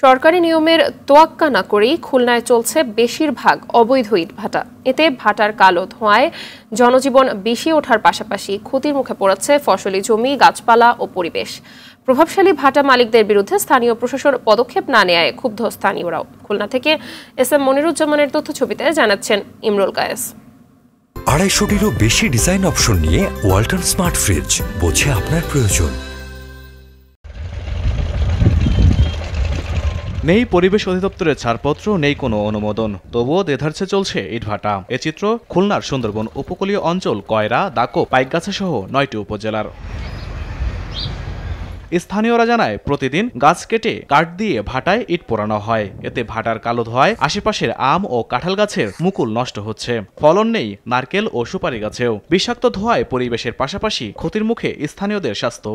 সরকারি নিয়মের তোয়াক্কা না করেই খুলনায় চলছে বেশিরভাগ অবৈধ ইটভাটা। এতে ভাটার কালো ধোঁয়ায় জনজীবন বেশি ওঠার পাশাপাশি ক্ষতির মুখে পড়েছে ফসলি জমি, গাছপালা ও পরিবেশ। প্রভাবশালী ভাটা মালিকদের বিরুদ্ধে স্থানীয় প্রশাসন পদক্ষেপ না নেয়ায় ক্ষুব্ধ স্থানীয়রাও। খুলনা থেকে এস.এম. মনিরুজ্জামানের তথ্যছবিতে জানাচ্ছেন ইমরুল কায়েস। 250-টিরও বেশি ডিজাইন অপশন নিয়ে ওয়ালটন স্মার্ট ফ্রিজ, বোঝে আপনার প্রয়োজন। নেই পরিবেশ অধিদপ্তরের ছাড়পত্র, নেই কোনো অনুমোদন, তবুও দেধারছে চলছে ইটভাটা। এ চিত্র খুলনার সুন্দরবন উপকূলীয় অঞ্চল কয়রা, দাকো, পাইকগাছা সহ 9টি উপজেলার। স্থানীয়রা জানায়, প্রতিদিন গাছ কেটে কাঠ দিয়ে ভাটায় ইট পোড়ানো হয়। এতে ভাটার কালো ধোঁয়ায় আশেপাশের আম ও কাঁঠাল গাছের মুকুল নষ্ট হচ্ছে। ফলন নেই নারকেল ও সুপারি গাছেও। বিষাক্ত ধোঁয়ায় পরিবেশের পাশাপাশি ক্ষতির মুখে স্থানীয়দের স্বাস্থ্য।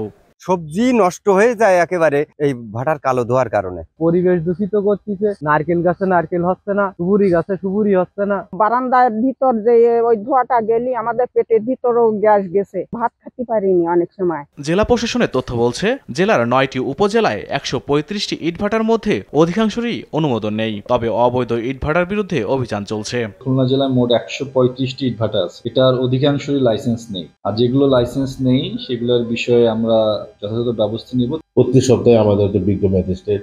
সবজি নষ্ট হয়ে যায় একেবারে এই ভাটার কালো ধোয়ার কারণে। পরিবেশ দূষিত করতেছে, নারকেল গাছে নারকেল হচ্ছে না, সুপুরি গাছে সুপুরি হচ্ছে না। বারান্দার ভিতর যে ওই ধোঁয়াটা গেলি আমাদের পেটের ভিতরেও গ্যাস গেছে, ভাত খেতে পারিনি অনেক সময়। জেলা প্রশাসনের তথ্য বলছে, জেলার 9টি উপজেলায় 135টি ইটভাটার মধ্যে অধিকাংশরই অনুমোদন নেই। তবে অবৈধ ইটভাটার বিরুদ্ধে অভিযান চলছে। খুলনা জেলায় মোট 135টি ইটভাটা আছে, এটার অধিকাংশরই লাইসেন্স নেই। আর যেগুলো লাইসেন্স নেই সেগুলোর বিষয়ে আমরা যথাযথ ব্যবস্থা নিব। প্রতি সপ্তাহে আমাদের বিজ্ঞ ম্যাজিস্ট্রেট,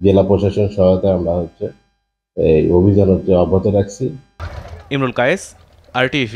জেলা প্রশাসন সহায়তায় আমরা এই অভিযান অব্যাহত রাখছি। ইমরুল কায়েস, RTV।